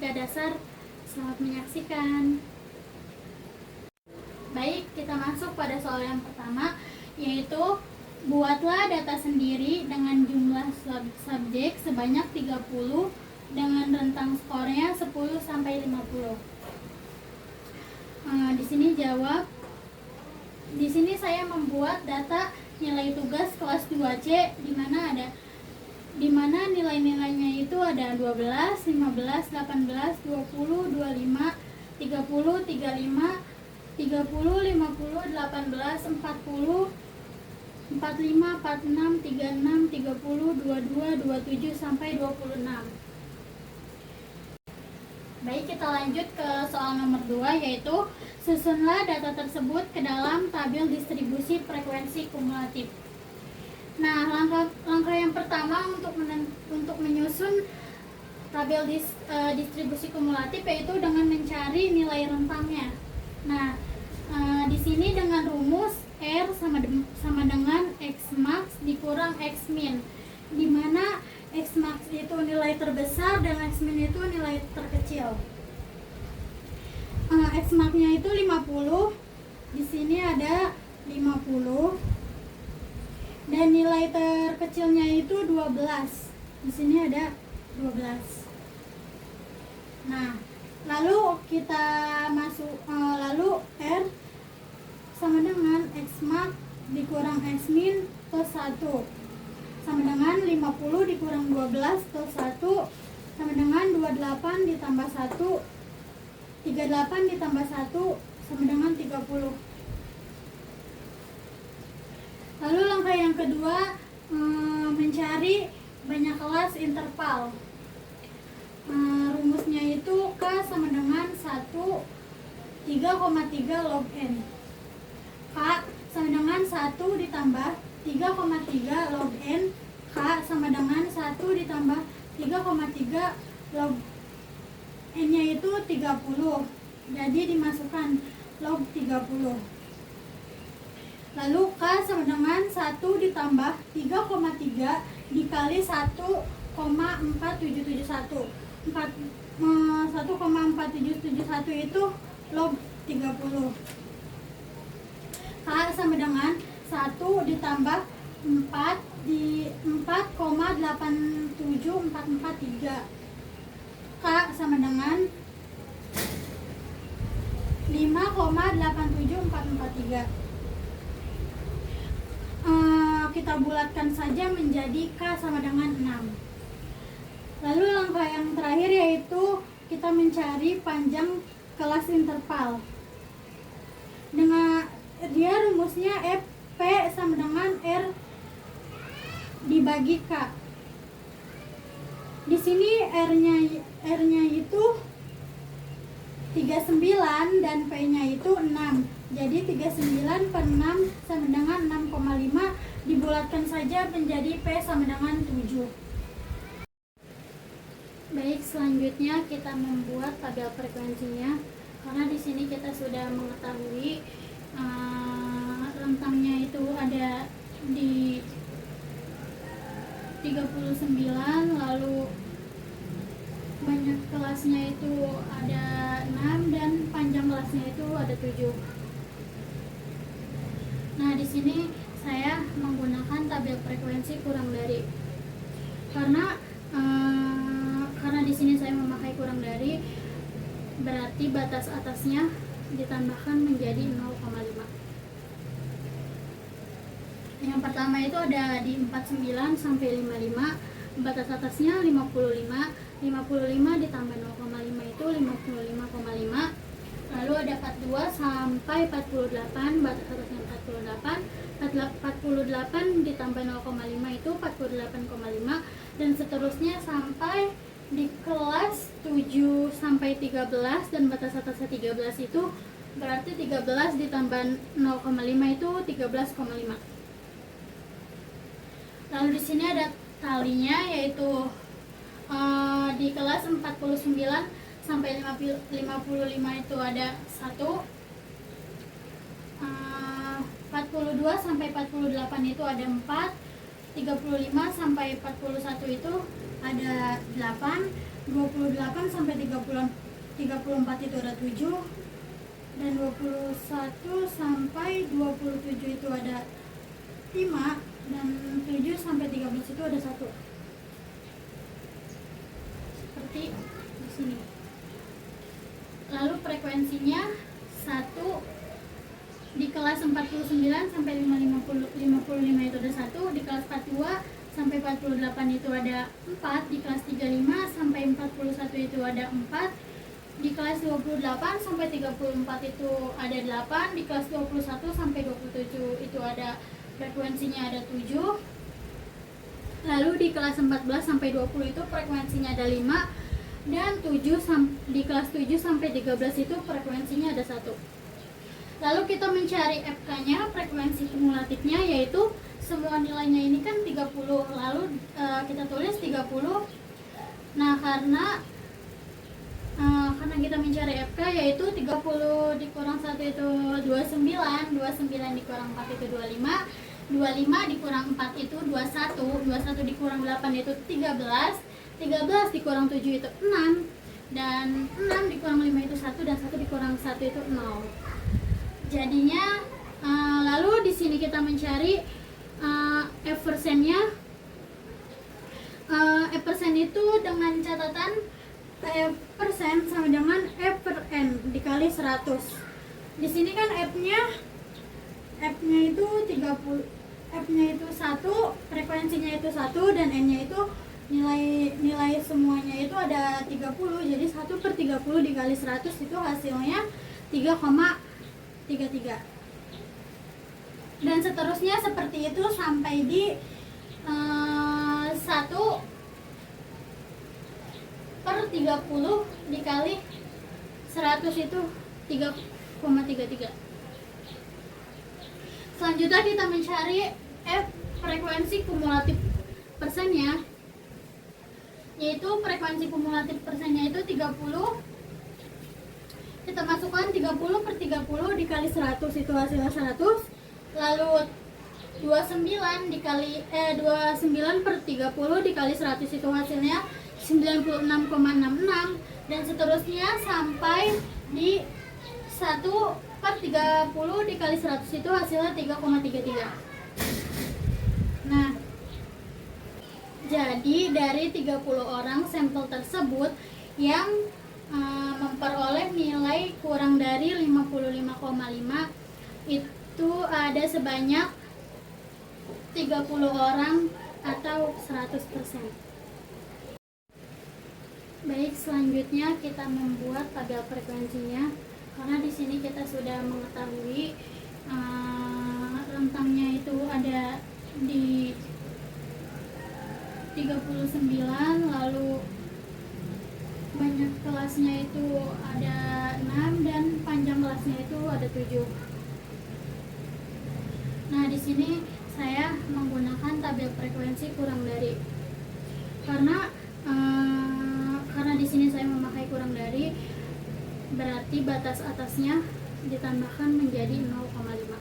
Matematika Dasar. Selamat menyaksikan. Baik, kita masuk pada soal yang pertama, yaitu buatlah data sendiri dengan jumlah subjek sebanyak 30 dengan rentang skornya 10 sampai 50. Di sini saya membuat data nilai tugas kelas 2C di mana nilai-nilainya itu ada 12, 15, 18, 20, 25, 30, 35, 30, 50, 18, 40, 45, 46, 36, 30, 22, 27 sampai 26. Baik, kita lanjut ke soal nomor 2, yaitu susunlah data tersebut ke dalam tabel distribusi frekuensi kumulatif. Nah, langkah yang pertama untuk menyusun tabel distribusi kumulatif yaitu dengan mencari nilai rentangnya. Nah, di sini dengan rumus R sama dengan X max dikurang X min, di mana X max itu nilai terbesar dan X min itu nilai terkecil. X max-nya itu 50, di sini ada 50, dan nilai terkecilnya itu 12, di sini ada 12. Nah, lalu kita lalu R sama dengan X max dikurang X min plus 1 sama dengan 50 dikurang 12 plus 1 sama dengan 28 ditambah 1, 38 ditambah 1 sama dengan 30. Lalu langkah yang kedua, mencari banyak kelas interval. Rumusnya itu K sama dengan 3,3 log N. K sama dengan 1 ditambah 3,3 log N. K sama dengan 1 ditambah 3,3 log N-nya itu 30. Jadi dimasukkan log 30. Lalu K sama dengan 1 ditambah 3,3 dikali 1,4771. 1,4771 itu log 30. K sama dengan 1 ditambah 4 di 4,87443. K sama dengan 5,87443. Kita bulatkan saja menjadi K sama dengan 6. Lalu langkah yang terakhir yaitu kita mencari panjang kelas interval. Dengan dia rumusnya P sama dengan R dibagi K. Di sini R-nya itu 39 dan P-nya itu 6. Jadi 39 per 6 sama dengan 6,5, dibulatkan saja menjadi P sama dengan 7. Baik, selanjutnya kita membuat tabel frekuensinya. Karena di sini kita sudah mengetahui rentangnya itu ada di 39, lalu banyak kelasnya itu ada 6 dan panjang kelasnya itu ada 7. Nah, di sini saya menggunakan tabel frekuensi kurang dari. Karena di sini saya memakai kurang dari, berarti batas atasnya ditambahkan menjadi 0,5. Yang pertama itu ada di 49 sampai 55, batas atasnya 55. 55 ditambah 0,5 itu 55,5. Lalu ada 42 sampai 48, batas atasnya 48. 48 ditambah 0,5 itu 48,5, dan seterusnya sampai di kelas 7 sampai 13, dan batas atasnya 13 itu berarti 13 ditambah 0,5 itu 13,5. Lalu di sini ada talinya, yaitu di kelas 49 sampai 55 itu ada 1, 42 sampai 48 itu ada 4, 35 sampai 41 itu ada 8, 28 sampai 34 itu ada 7, dan 21 sampai 27 itu ada 5, dan 7 sampai 13 itu ada 1. Seperti di sini. Lalu frekuensinya 1 di kelas 49 sampai 55 itu ada 1, di kelas 42 sampai 48 itu ada 4, di kelas 35 sampai 41 itu ada 4, di kelas 28 sampai 34 itu ada 8, di kelas 21 sampai 27 itu ada frekuensinya ada 7. Lalu di kelas 14 sampai 20 itu frekuensinya ada 5, dan di kelas 7 sampai 13 itu frekuensinya ada 1. Lalu kita mencari FK-nya, frekuensi kumulatifnya, yaitu semua nilainya ini kan 30. Lalu kita tulis 30. Nah, karena kita mencari FK, yaitu 30 dikurang 1 itu 29, 29 dikurang 4 itu 25, 25 dikurang 4 itu 21, 21 dikurang 8 itu 13, 13 dikurang 7 itu 6, dan 6 dikurang 5 itu 1, dan 1 dikurang 1 itu 0. Jadinya lalu di sini kita mencari F persennya. F persen itu dengan catatan F persen sama dengan F per N dikali 100. Di sini kan F-nya itu 30, F-nya itu 1, frekuensinya itu 1, dan N-nya itu nilai semuanya itu ada 30. Jadi 1 per 30 dikali 100 itu hasilnya 3,33. Dan seterusnya seperti itu sampai di 1 per 30 dikali 100 itu 3,33. Selanjutnya kita mencari F frekuensi kumulatif persennya, yaitu frekuensi kumulatif persennya itu 30. Kita masukkan 30 per 30 dikali 100 itu hasilnya 100. Lalu 29 per 30 dikali 100 itu hasilnya 96,66, dan seterusnya sampai di 1 per 30 dikali 100 itu hasilnya 3,33. Nah, jadi dari 30 orang sampel tersebut yang memperoleh nilai kurang dari 55,5, itu ada sebanyak 30 orang atau 100%. Baik, selanjutnya kita membuat tabel frekuensinya. Karena di sini kita sudah mengetahui rentangnya itu ada di 39, lalu banyak kelasnya itu ada 6, dan panjang kelasnya itu ada 7. Nah, di sini saya menggunakan tabel frekuensi kurang dari, karena di sini saya memakai kurang dari, berarti batas atasnya ditambahkan menjadi 0,5.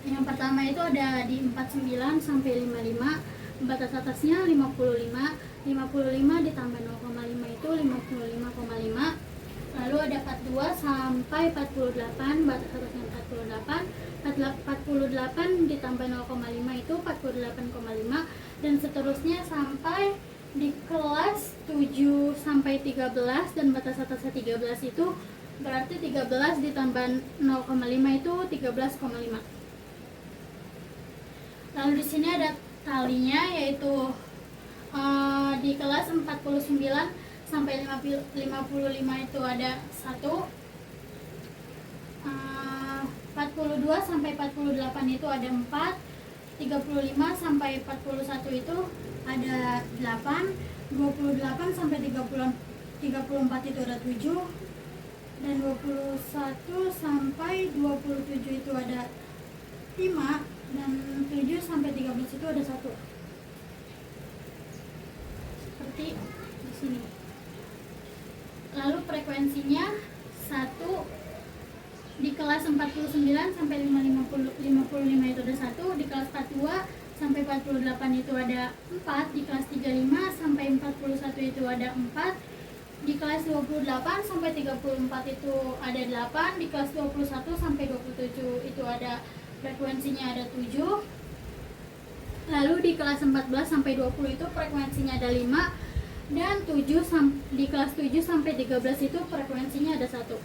Yang pertama itu ada di 49 sampai 55, batas atasnya 55, 55 ditambah 0,5 itu 55,5. Lalu ada 42 sampai 48, batas atasnya 48, 48 ditambah 0,5 itu 48,5, dan seterusnya sampai di kelas 7 sampai 13, dan batas atasnya 13 itu berarti 13 ditambah 0,5 itu 13,5. Lalu di sini ada talinya, yaitu di kelas 49 sampai 55 itu ada 1, 42 sampai 48 itu ada 4, 35 sampai 41 itu ada 8, 28 sampai 34 itu ada 7, dan 21 sampai 27 itu ada 5, dan 7 sampai 13 itu ada 1. Seperti di sini. Lalu frekuensinya 1 di kelas 49 sampai 55 itu ada 1, di kelas 42 sampai 48 itu ada 4, di kelas 35 sampai 41 itu ada 4, di kelas 28 sampai 34 itu ada 8, di kelas 21 sampai 27 itu ada frekuensinya ada 7. Lalu di kelas 14 sampai 20 itu frekuensinya ada 5, dan di kelas 7 sampai 13 itu frekuensinya ada 1.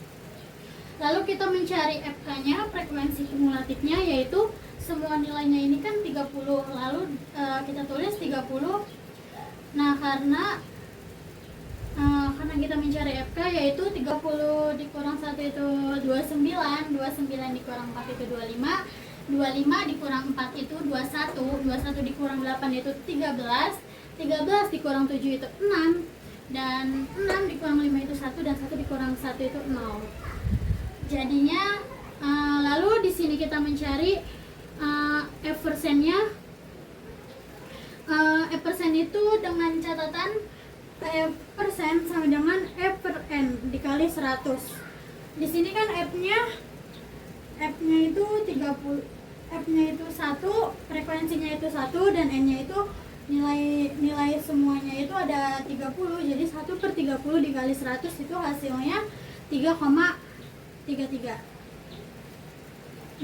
Lalu kita mencari FK-nya, frekuensi kumulatifnya, yaitu semua nilainya ini kan 30. Lalu kita tulis 30. Nah, karena kita mencari FK, yaitu 30 dikurang 1 itu 29, 29 dikurang 4 itu 25, 25 dikurang 4 itu 21, 21 dikurang 8 itu 13, 13 dikurang 7 itu 6, dan 6 dikurang 5 itu 1, dan 1 dikurang 1 itu 0. Jadinya lalu di sini kita mencari F persennya. F persen itu dengan catatan F persen sama dengan F per N dikali 100. Di sini kan F-nya itu 30, F-nya itu 1, frekuensinya itu 1, dan N-nya itu nilai semuanya itu ada 30. Jadi 1 per 30 dikali 100 itu hasilnya 3,33.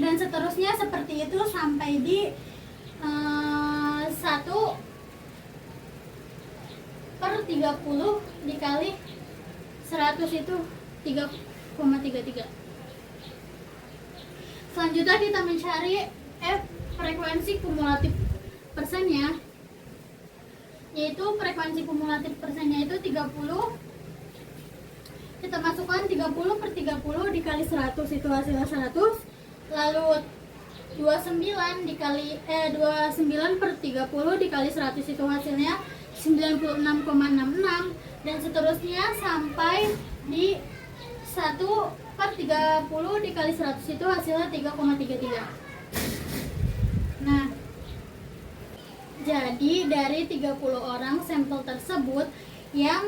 Dan seterusnya seperti itu sampai di 1 per 30 dikali 100 itu 3,33. Selanjutnya kita mencari F frekuensi kumulatif persennya, yaitu frekuensi kumulatif persennya itu 30. Kita masukkan 30 per 30 dikali 100 itu hasilnya 100. Lalu 29 per 30 dikali 100 itu hasilnya 96,66, dan seterusnya sampai di 1 per 30 dikali 100 itu hasilnya 3,33. Nah, jadi dari 30 orang sampel tersebut yang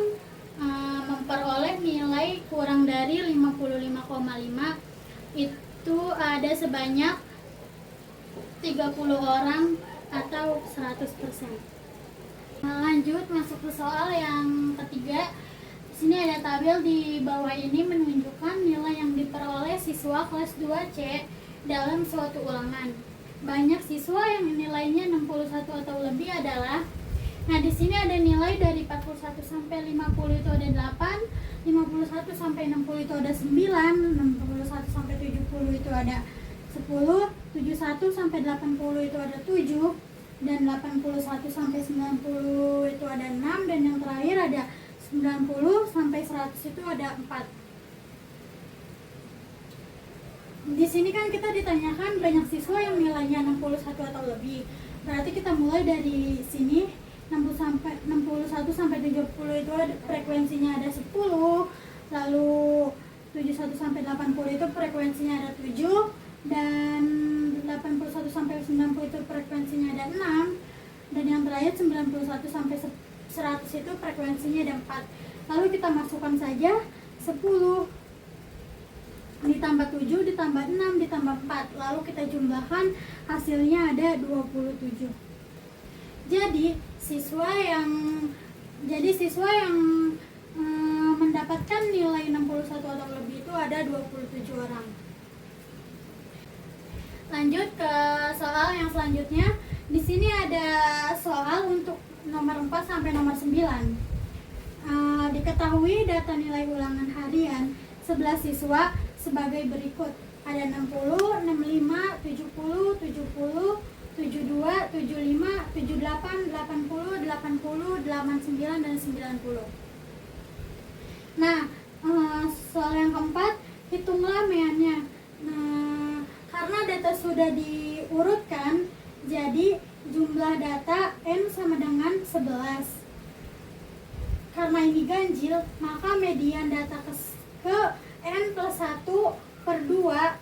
memperoleh nilai kurang dari 55,5, itu ada sebanyak 30 orang atau 100%. Lanjut masuk ke soal yang ketiga. Di sini ada tabel di bawah ini menunjukkan nilai yang diperoleh siswa kelas 2C dalam suatu ulangan. Banyak siswa yang nilainya 61 atau lebih adalah, nah di sini ada nilai dari 41 sampai 50 itu ada 8, 51 sampai 60 itu ada 9, 61 sampai 70 itu ada 10, 71 sampai 80 itu ada 7, dan 81 sampai 90 itu ada 6, dan yang terakhir ada 90 sampai 100 itu ada 4. Di sini kan kita ditanyakan banyak siswa yang nilainya 61 atau lebih. Berarti kita mulai dari sini 61 sampai 70 itu ada frekuensinya ada 10, lalu 71 sampai 80 itu frekuensinya ada 7, dan 81 sampai 90 itu frekuensinya ada 6, dan yang terakhir 91 sampai 100 itu frekuensinya ada 4. Lalu kita masukkan saja 10 ditambah 7 ditambah 6 ditambah 4, lalu kita jumlahkan, hasilnya ada 27. Jadi siswa yang mendapatkan nilai 61 atau lebih itu ada 27 orang. Lanjut ke soal yang selanjutnya. Di sini ada soal untuk nomor 4 sampai nomor 9. Diketahui data nilai ulangan harian 11 siswa sebagai berikut. Ada 60, 65, 70, 70, 72, 75, 78, 80, 80, 89, dan 90. Nah, soal yang keempat, hitunglah meannya. Nah, karena data sudah diurutkan, jadi jumlah data N sama dengan 11. Karena ini ganjil, maka median data ke N plus 1 per 2,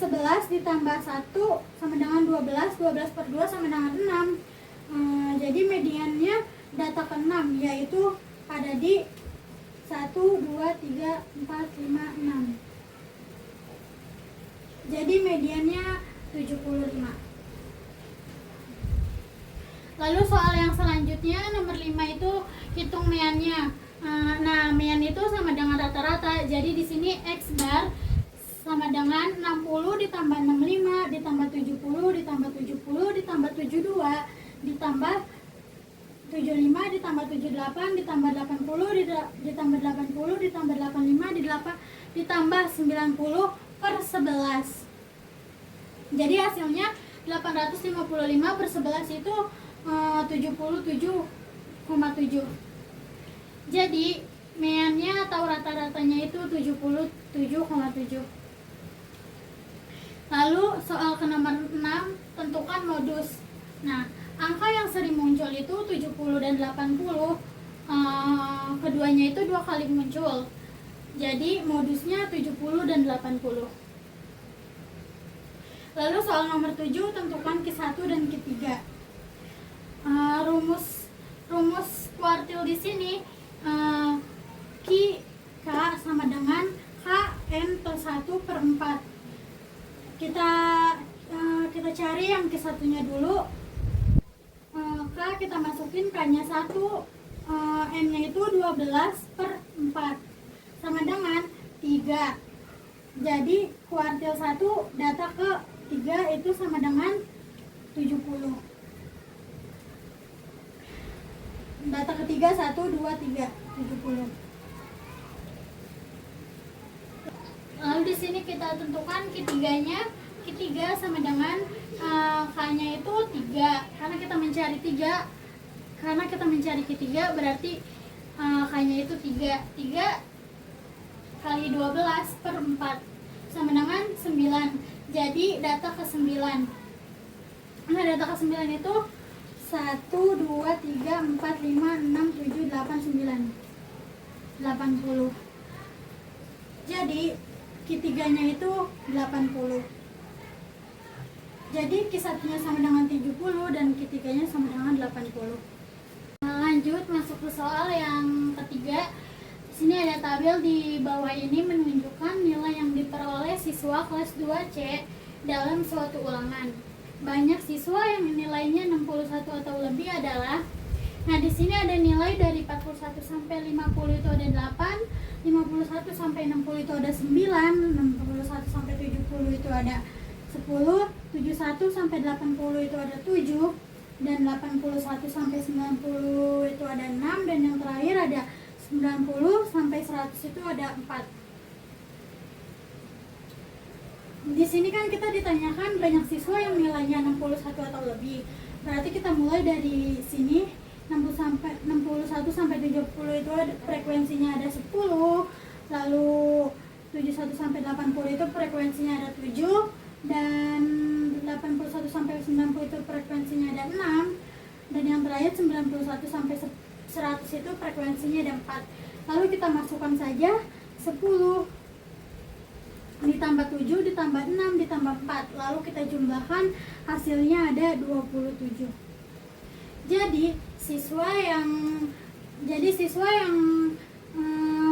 11 ditambah 1 sama dengan 12, 12 per 2 sama dengan 6. Jadi mediannya data ke 6, yaitu ada di 1, 2, 3, 4, 5, 6. Jadi mediannya 75. Lalu soal yang selanjutnya nomor 5 itu hitung meannya. Nah, mean itu sama dengan rata-rata. Jadi di sini X bar sama dengan 60 ditambah 65 ditambah 70 ditambah 70 ditambah 72 ditambah 75 ditambah 78 ditambah 80 ditambah 80 ditambah 85 ditambah 90 per 11. Jadi hasilnya 855 per 11 itu 77,7. Jadi meannya atau rata-ratanya itu 77,7. Lalu soal ke nomor 6, tentukan modus. Nah, angka yang sering muncul itu 70 dan 80. Keduanya itu 2 kali muncul. Jadi modusnya 70 dan 80. Lalu soal nomor 7, tentukan Q1 dan Q3. Rumus kuartil di sini Q K sama dengan K N plus 1 per 4. Kita cari yang Q1-nya dulu. K kita masukin K-nya 1, N-nya itu 12 per 4 sama dengan 3. Jadi kuartil 1 data ke 3 itu sama dengan 70. Data ketiga 1, 2, 3, 70. Lalu di sini kita tentukan Q3-nya. Q3 sama dengan K-nya itu 3. Karena kita mencari Q3 berarti K-nya itu 3. 3 kali 12 per 4 sama dengan 9. Jadi data ke 9. Nah, data ke 9 itu 1, 2, 3, 4, 5, 6, 7, 8, 9, 80. Jadi Q3-nya itu 80. Jadi Q1-nya sama dengan 70 dan Q3-nya sama dengan 80. Lanjut masuk ke soal yang ketiga. Di sini ada tabel di bawah ini menunjukkan nilai yang diperoleh siswa kelas 2C dalam suatu ulangan. Banyak siswa yang nilainya 61 atau lebih adalah, nah di sini ada nilai dari 41 sampai 50 itu ada 8, 51 sampai 60 itu ada 9, 61 sampai 70 itu ada 10, 71 sampai 80 itu ada 7, dan 81 sampai 90 itu ada 6, dan yang terakhir ada 90 sampai 100 itu ada 4. Di sini kan kita ditanyakan banyak siswa yang nilainya 61 atau lebih. Berarti kita mulai dari sini 61 sampai 70 itu frekuensinya ada 10. Lalu 71 sampai 80 itu frekuensinya ada 7, dan 81 sampai 90 itu frekuensinya ada 6, dan yang terakhir 91 sampai 100 itu frekuensinya ada 4. Lalu kita masukkan saja 10 ditambah 7 ditambah 6 ditambah 4, lalu kita jumlahkan, hasilnya ada 27. Jadi siswa yang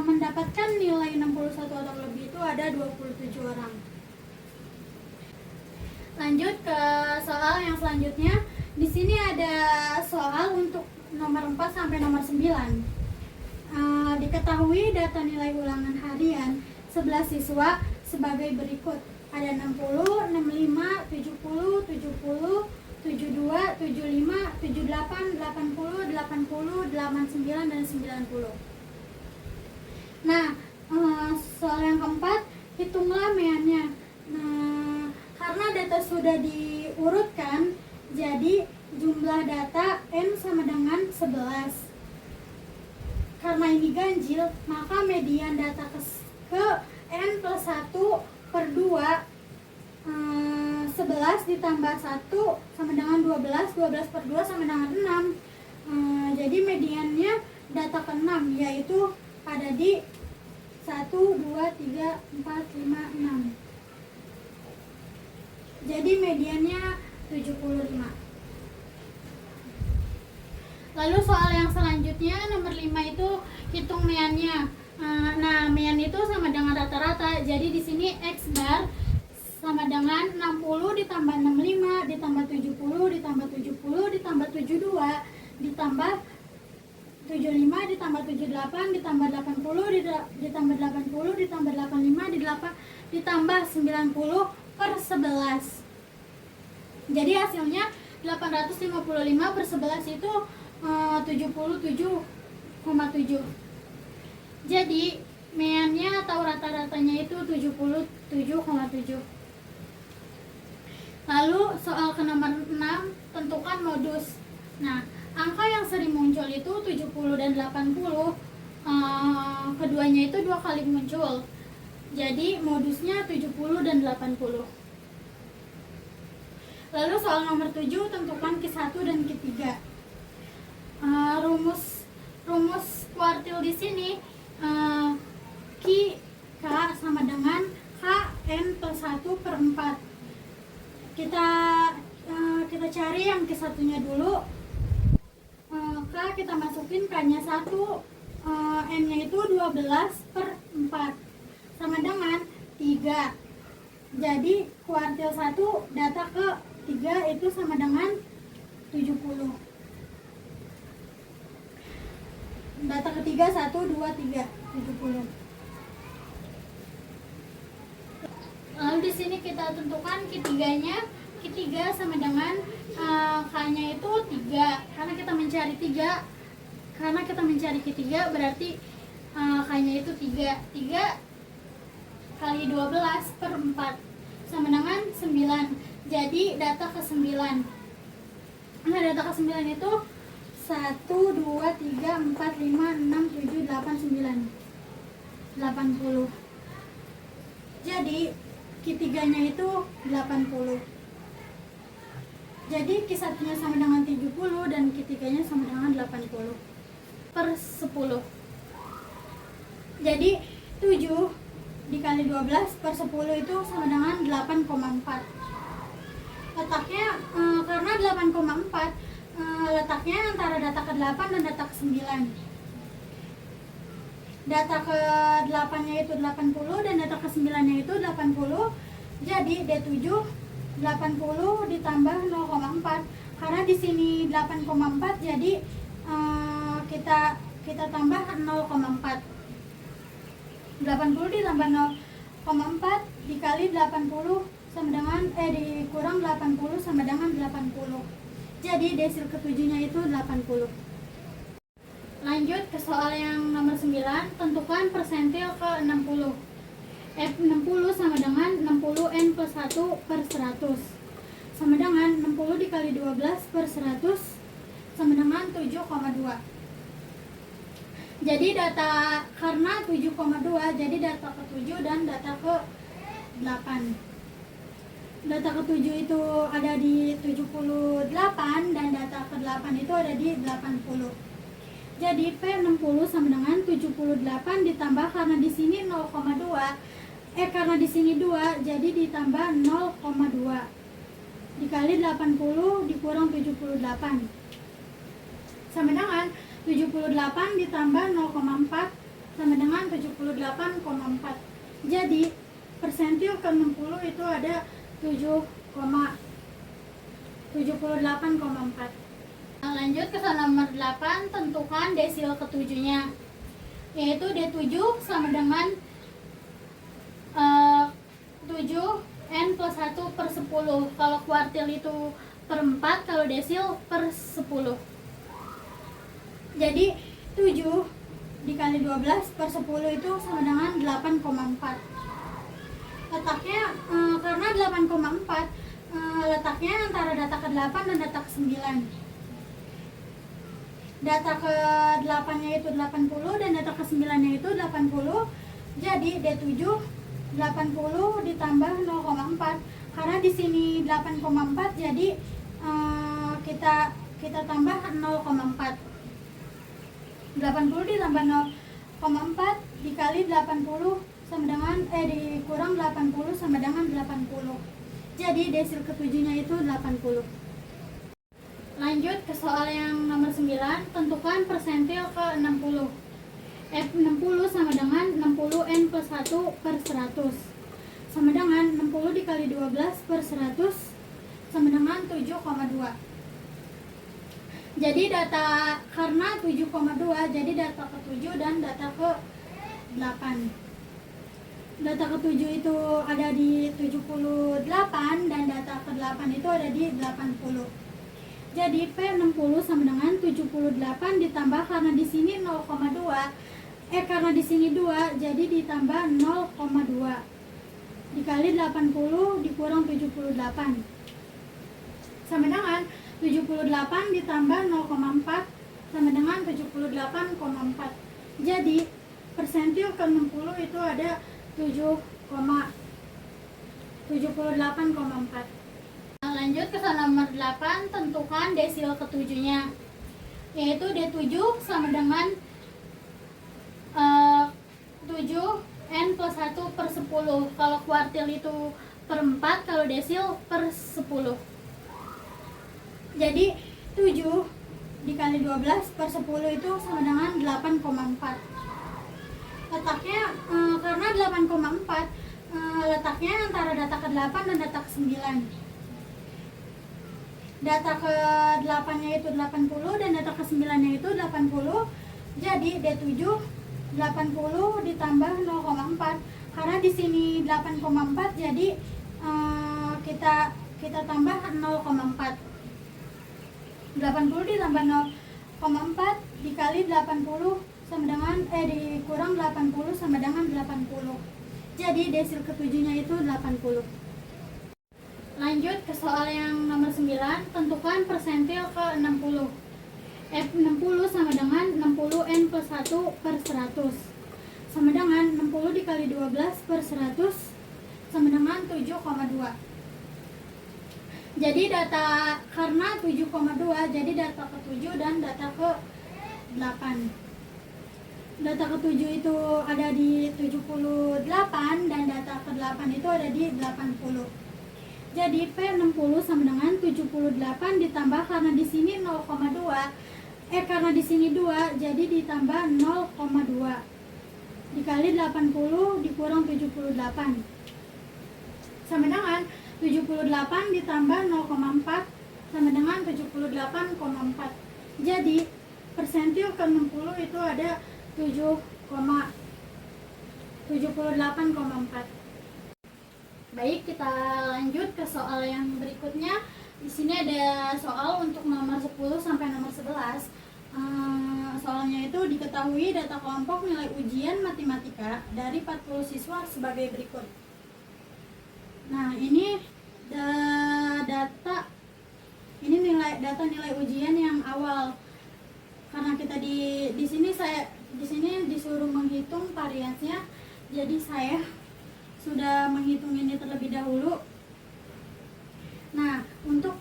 mendapatkan nilai 61 atau lebih itu ada 27 orang. Lanjut ke soal yang selanjutnya. Di sini ada soal untuk nomor 4 sampai nomor 9. Diketahui data nilai ulangan harian 11 siswa sebagai berikut. Ada 60, 65, 70, 70, 72, 75, 78, 80, 80, 89, dan 90. Nah, soal yang keempat, hitunglah meannya. Nah, karena data sudah diurutkan, jadi jumlah data N sama dengan 11. Karena ini ganjil, maka median data ke N plus 1 per 2, 11 ditambah 1 sama dengan 12, 12 per 2 sama dengan 6. Jadi mediannya data ke 6, yaitu ada di 1, 2, 3, 4, 5, 6. Jadi mediannya 75. Lalu soal yang selanjutnya nomor 5 itu hitung meannya. Nah, mean itu sama dengan rata-rata. Jadi di sini X bar sama dengan 60 ditambah 65 ditambah 70 ditambah 70 ditambah 72 ditambah 75 ditambah 78 ditambah 80 ditambah 80 ditambah 85 ditambah 90 per 11. Jadi hasilnya 855 per 11 itu 77,7. Jadi meannya atau rata-ratanya itu 77,7. Lalu soal ke nomor 6, tentukan modus. Nah, angka yang sering muncul itu 70 dan 80, keduanya itu 2 kali muncul. Jadi modusnya 70 dan 80. Lalu soal nomor 7, tentukan Q1 dan Q3. Rumus kuartil di sini Q K sama dengan K N plus 1 per 4. Kita cari yang Q1-nya dulu. K kita masukin K-nya 1, N-nya itu 12 per 4 sama dengan 3. Jadi kuartil 1 data ke 3 itu sama dengan 70. Data ketiga 1, 2, 3, 70. Lalu di sini kita tentukan Q3-nya. Q3 sama dengan K-nya itu 3. Karena kita mencari 3. Karena kita mencari Q3 berarti K-nya itu 3. 3 kali 12 per 4 sama dengan 9. Jadi data ke 9. Nah, data ke 9 itu 1, 2, 3, 4, 5, 6, 7, 8, 9, 80. Jadi Q3-nya itu 80. Jadi Q1-nya sama dengan 70 dan Q3-nya sama dengan 80 per 10. Jadi 7 dikali 12 per 10 itu sama dengan 8,4. Letaknya karena 8,4 letaknya antara data ke-8 dan data ke-9. Data ke-8-nya itu 80 dan data ke-9-nya itu 80. Jadi D7 80 ditambah 0,4. Karena di sini 8,4 jadi kita tambah 0,4. 80 ditambah 0,4 dikali 80 sama dengan dikurang 80 sama dengan 80. Jadi desil ketujuhnya itu 80. Lanjut ke soal yang nomor 9, tentukan persentil ke 60. F60 sama dengan 60 N plus 1 per 100 sama dengan 60 dikali 12 per 100 sama dengan 7,2. Jadi data karena 7,2 jadi data ke-7 dan data ke-8. Data ke-7 itu ada di 78 dan data ke-8 itu ada di 80. Jadi P60 sama dengan 78 ditambah karena di sini 0,2. Karena di sini 2 jadi ditambah 0,2 dikali 80 dikurang 78 sama dengan 78 ditambah 0,4 sama dengan 78,4. Jadi persentil ke 60 itu ada 78,4. Lanjut ke soal nomor 8, tentukan desil ketujuhnya, yaitu D7 sama dengan 7 N plus 1 per 10. Kalau kuartil itu per 4, kalau desil per 10. Jadi 7 dikali 12 per 10 itu sama dengan 8,4. Letaknya karena 8,4 letaknya antara data ke-8 dan data ke-9. Data ke-8-nya itu 80 dan data ke-9-nya itu 80. Jadi D7 80 ditambah 0,4. Karena di sini 8,4 jadi kita tambah 0,4. 80 ditambah 0,4 dikali 80 sama dengan dikurang 80 sama dengan 80. Jadi desil ketujuhnya itu 80. Lanjut ke soal yang nomor 9, tentukan persentil ke 60. F60 sama dengan 60 N plus 1 per 100 sama dengan 60 dikali 12 per 100 sama dengan 7,2. Jadi data karena 7,2, jadi data ke-7 dan data ke-8. Data ke-7 itu ada di 78 dan data ke-8 itu ada di 80. Jadi P60 sama dengan 78 ditambah karena di sini 0,2. Karena di sini 2, jadi ditambah 0,2 dikali 80 dikurang 78 sama dengan 78 ditambah 0,4 sama dengan 78,4. Jadi persentil ke-60 itu ada 78,4. Nah, lanjut ke soal nomor 8, tentukan desil ke-7-nya, yaitu D7 sama dengan 7 N plus 1 per 10. Kalau kuartil itu per 4, kalau desil per 10. Jadi 7 dikali 12 per 10 itu sama dengan 8,4. Letaknya karena 8,4 letaknya antara data ke-8 dan data ke-9. Data ke-8 nya itu 80 dan data ke-9 nya itu 80. Jadi D7 80 ditambah 0,4. Karena di sini 8,4, jadi kita tambah 0,4. 80 ditambah 0,4 dikali 80 sama dengan dikurang 80 sama dengan 80. Jadi desil ke-7-nya itu 80. Lanjut ke soal yang nomor 9, tentukan persentil ke-60. F60 sama dengan 60 N plus 1 per 100 sama dengan 60 dikali 12 per 100 sama dengan 7,2. Jadi data karena 7,2, jadi data ke-7 dan data ke-8. Data ke-7 itu ada di 78 dan data ke-8 itu ada di 80. Jadi P60 sama dengan 78 ditambah karena di sini 0,2. Karena di sini 2, jadi ditambah 0,2 dikali 80 dikurang 78 sama dengan 78 ditambah 0,4 sama dengan 78,4. Jadi persentil ke-60 itu ada 78,4. Baik, kita lanjut ke soal yang berikutnya. Di sini ada soal untuk nomor 10 sampai nomor 11. Soalnya itu diketahui data kelompok nilai ujian matematika dari 40 siswa sebagai berikut. Nah, ini data nilai ujian yang awal. Karena kita di sini disuruh menghitung variansnya, jadi saya sudah menghitung ini terlebih dahulu. Nah, untuk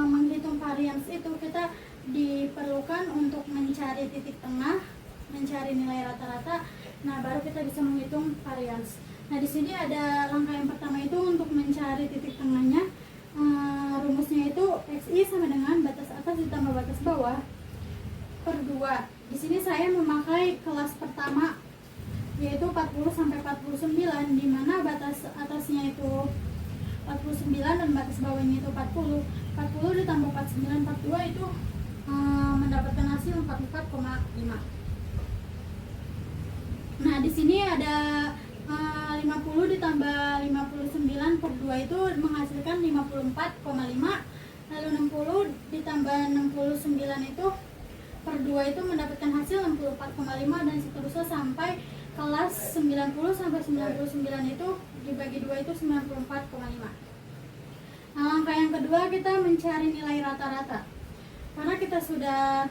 menghitung varians itu kita diperlukan untuk mencari titik tengah, mencari nilai rata-rata. Nah, baru kita bisa menghitung varians. Nah, di sini ada langkah yang pertama itu untuk mencari titik tengahnya. Rumusnya itu XI sama dengan batas atas ditambah batas bawah per 2. Di sini saya memakai kelas pertama, yaitu 40 sampai 49, di mana batas atasnya itu 49 dan batas bawahnya itu 40. 40 ditambah 49, 42 itu mendapatkan hasil 44,5. Nah, di sini ada 50 ditambah 59 per 2 itu menghasilkan 54,5. Lalu 60 ditambah 69 itu per 2 itu mendapatkan hasil 64,5 dan seterusnya sampai kelas 90 sampai 99 itu dibagi 2 itu 94,5. Nah, langkah yang kedua kita mencari nilai rata-rata. Karena kita sudah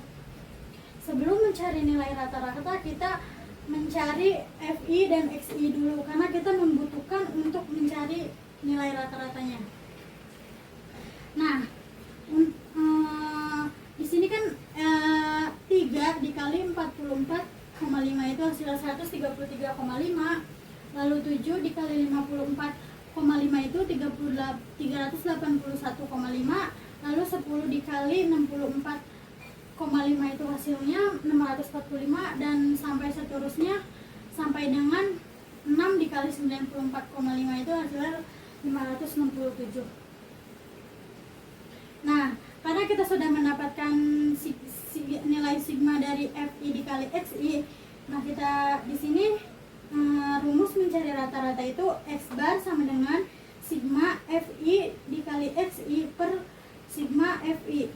sebelum mencari nilai rata-rata kita mencari FI dan XI dulu, karena kita membutuhkan untuk mencari nilai rata-ratanya. Nah, di sini kan 3 dikali 44,5 itu hasil 133,5. Lalu 7 dikali 54,5 itu 381,5. Lalu 10 dikali 64,5 itu hasilnya 645, dan sampai seterusnya sampai dengan 6 dikali 94,5 itu hasilnya 567. Nah, karena kita sudah mendapatkan nilai sigma dari FI dikali XI, nah kita di sini rumus mencari rata-rata itu X bar sama dengan sigma FI dikali XI per sigma FI.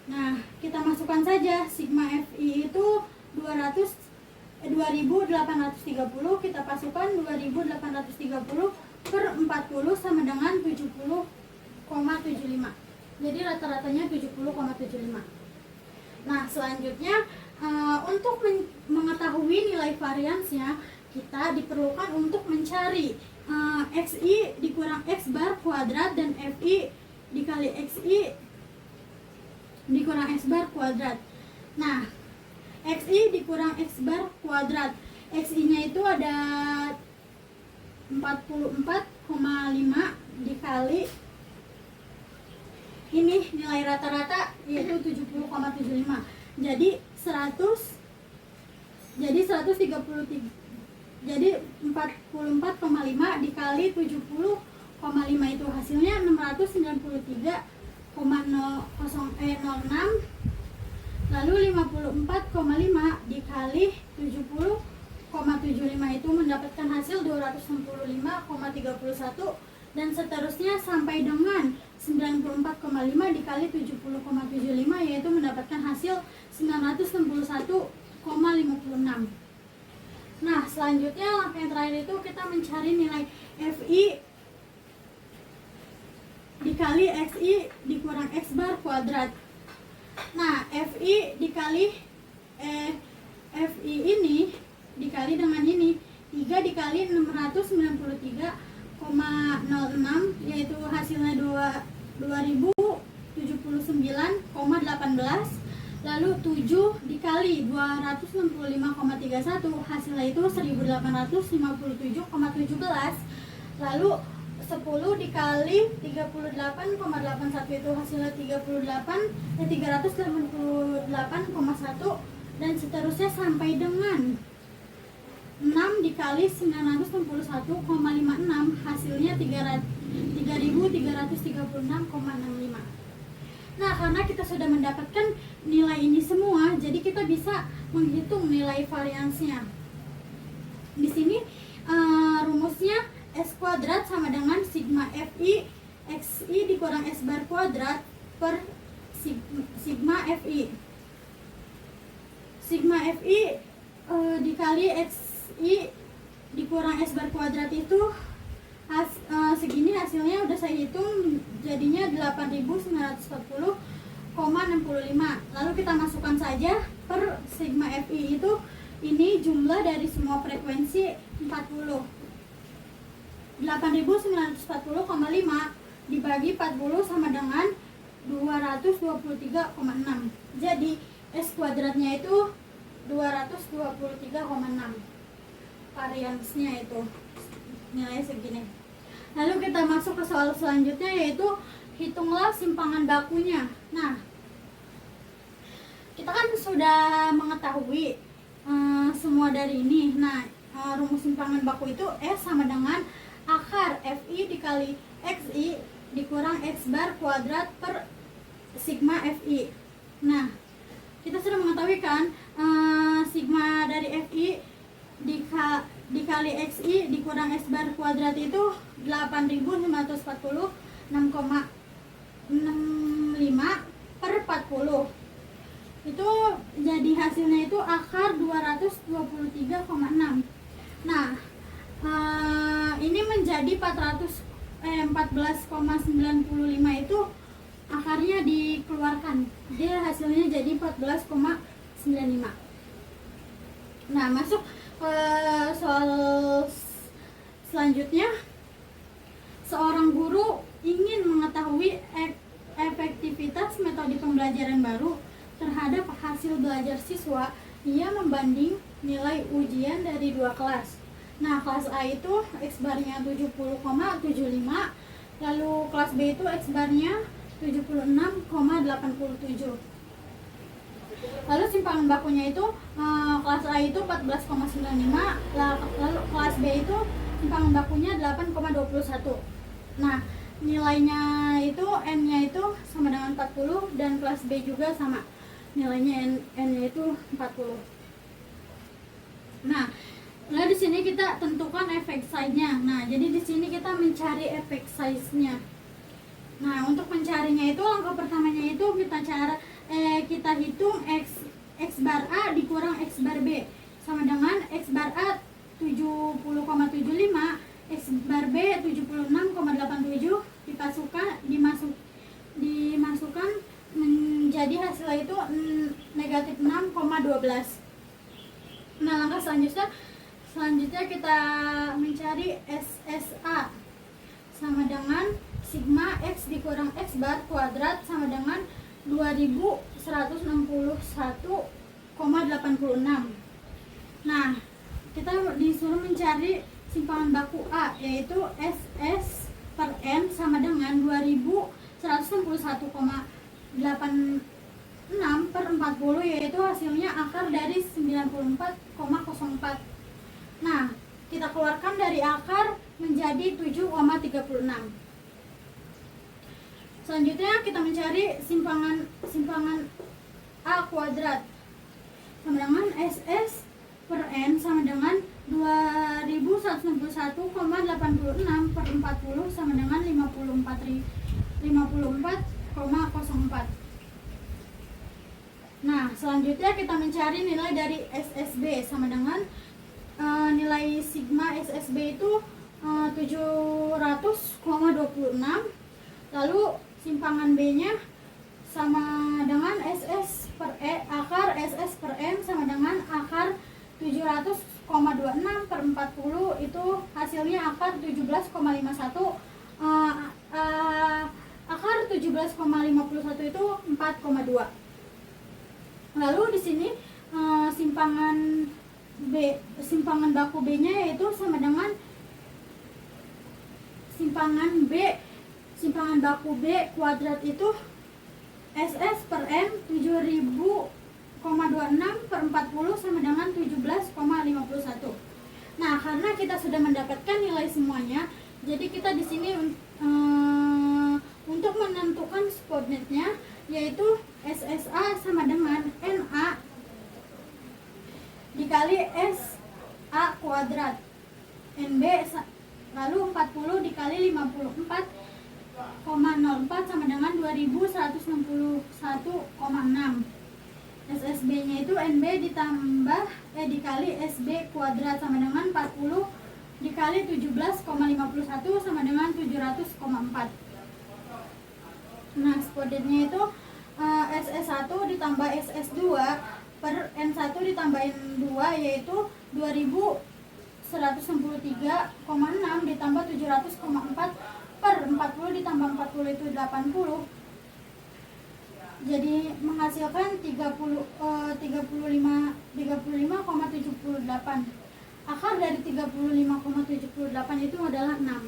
Nah, kita masukkan saja sigma FI itu 2830, kita masukkan 2830 per 40 sama dengan 70,75. Jadi rata-ratanya 70,75. Nah, selanjutnya untuk mengetahui nilai variansnya, kita diperlukan untuk mencari XI dikurang X bar kuadrat dan FI dikali XI dikurang X bar kuadrat. Nah, XI dikurang X bar kuadrat, XI nya itu ada 44,5 dikali ini nilai rata-rata yaitu 70,75. Jadi 133, jadi 44,5 dikali 70,5 itu hasilnya 693,06. Lalu 54,5 dikali 70,75 itu mendapatkan hasil 265,31, dan seterusnya sampai dengan 94,5 dikali 70,75 yaitu mendapatkan hasil 961,56. Nah, selanjutnya langkah yang terakhir itu kita mencari nilai FI dikali XI dikurang X bar kuadrat. Nah, FI dikali FI ini dikali dengan ini 3 dikali 693,06 yaitu hasilnya 2079,18. Lalu 7 dikali 265,31 hasilnya itu 1857,17. Lalu 10 dikali 38,81 itu hasilnya 388,1, dan seterusnya sampai dengan 6 dikali 961,56 hasilnya 3336,65. Nah, karena kita sudah mendapatkan nilai ini semua, jadi kita bisa menghitung nilai variansnya. Di sini rumusnya S kuadrat sama dengan sigma FI XI dikurang S bar kuadrat per sigma FI. Sigma FI dikali XI dikurang S bar kuadrat itu segini hasilnya udah saya hitung, jadinya 8940,65. Lalu kita masukkan saja per sigma FI itu, ini jumlah dari semua frekuensi 40. 8940,5 dibagi 40 sama dengan 223,6. Jadi S kuadratnya itu 223,6. Variansnya itu nilai segini. Lalu kita masuk ke soal selanjutnya, yaitu hitunglah simpangan bakunya. Nah, kita kan sudah mengetahui semua dari ini. Nah, rumus simpangan baku itu S sama dengan akar FI dikali XI dikurang X bar kuadrat per sigma FI. Nah, kita sudah mengetahui kan sigma dari FI dikali XI dikurang X bar kuadrat itu 8946,65 per 40. Itu jadi hasilnya itu akar 223,6. Nah, ini menjadi 14,95 itu akarnya dikeluarkan, dia hasilnya jadi 14,95. Nah, masuk ke soal selanjutnya. Seorang guru ingin mengetahui efektivitas metode pembelajaran baru terhadap hasil belajar siswa. Ia membanding nilai ujian dari dua kelas. Nah, kelas A itu X barnya 70,75, lalu kelas B itu X barnya 76,87. Lalu simpangan bakunya itu kelas A itu 14,95, lalu kelas B itu simpangan bakunya 8,21. Nah, nilainya itu N-nya itu sama dengan 40 dan kelas B juga sama. Nilainya N-nya itu 40. Nah, lalu di sini kita tentukan effect size-nya. Nah, jadi di sini kita mencari effect size-nya. Nah, untuk mencarinya itu langkah pertamanya itu kita hitung x bar A dikurang x bar B sama dengan x bar A 70,75, x bar B 76,87 dimasukkan menjadi hasilnya itu negatif 6,12. Nah, langkah selanjutnya kita mencari SSA sama dengan sigma x dikurang x bar kuadrat sama dengan 2161,86. Nah, kita disuruh mencari simpangan baku A, yaitu SS per N sama dengan 2161,86 per 40, yaitu hasilnya akar dari 94,04. Nah, kita keluarkan dari akar menjadi 7,36. Selanjutnya kita mencari simpangan A kuadrat sama dengan SS per N sama dengan 2161,86 per 40 sama dengan 54,04. Nah, selanjutnya kita mencari nilai dari SSB sama dengan nilai sigma SSB itu 700,26. Lalu simpangan B-nya sama dengan SS per akar SS per M sama dengan akar 700,26 per 40, itu hasilnya akar 17,51. Akar 17,51 itu 4,2. Lalu di sini simpangan baku B-nya yaitu sama dengan simpangan baku B kuadrat itu SS per M 7000,26 per 40 sama dengan 17,51. Nah, karena kita sudah mendapatkan nilai semuanya, jadi kita di sini untuk menentukan spodnetnya yaitu SSA sama dengan NA dikali SA kuadrat NB, lalu 40 dikali 54,04 sama dengan 2161,6. SSB nya itu NB dikali SB kuadrat sama dengan 40 dikali 17,51 sama dengan 700,4. Nah, spodnetnya itu SS1 ditambah SS2 per N1 ditambah N2 yaitu 2163,6 ditambah 700,4 per 40 ditambah 40 itu 80, jadi menghasilkan 35,78. Akar dari 35,78 itu adalah 6.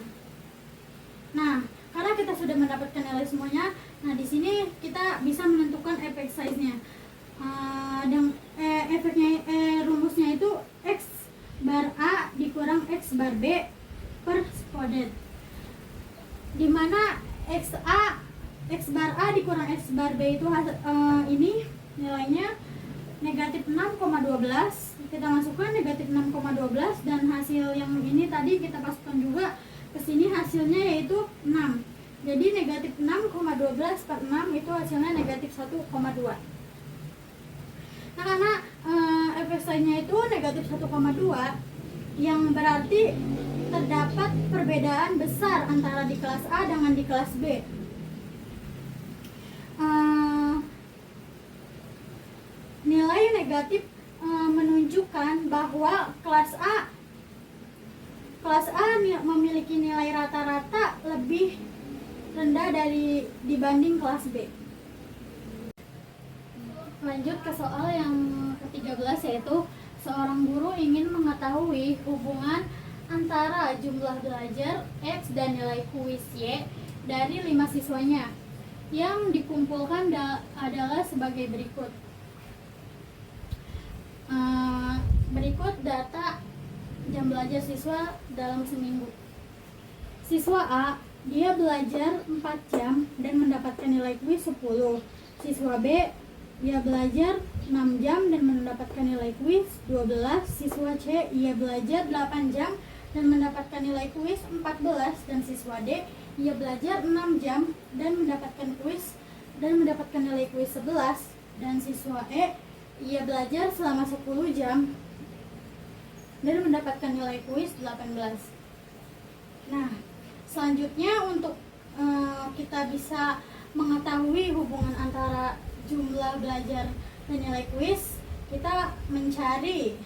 Nah, karena kita sudah mendapatkan nilai semuanya, nah di sini kita bisa menentukan effect size-nya. Dan rumusnya itu X bar A dikurang X bar B per spodnet, dimana X bar A dikurang X bar B itu ini nilainya negatif 6,12. Kita masukkan negatif 6,12 dan hasil yang ini tadi kita masukkan juga ke sini, hasilnya yaitu 6. Jadi negatif 6,12 per 6 itu hasilnya negatif 1,2. Nah, karena efek size-nya itu negatif 1,2, yang berarti terdapat perbedaan besar antara di kelas A dengan di kelas B. Nilai negatif menunjukkan bahwa kelas A memiliki nilai rata-rata lebih rendah dibanding kelas B. Lanjut ke soal yang ke-13, yaitu seorang guru ingin mengetahui hubungan antara jumlah belajar X dan nilai kuis Y dari 5 siswanya. Yang dikumpulkan adalah sebagai berikut. Berikut data jam belajar siswa dalam seminggu. Siswa A, dia belajar 4 jam dan mendapatkan nilai kuis 10. Siswa B, dia belajar 6 jam dan mendapatkan nilai kuis 12. Siswa C, ia belajar 8 jam dan mendapatkan nilai kuis 14. Dan siswa D, ia belajar 6 jam dan mendapatkan nilai kuis 11. Dan siswa E, ia belajar selama 10 jam dan mendapatkan nilai kuis 18. Nah, selanjutnya untuk kita bisa mengetahui hubungan antara jumlah belajar dan nilai kuis, kita mencari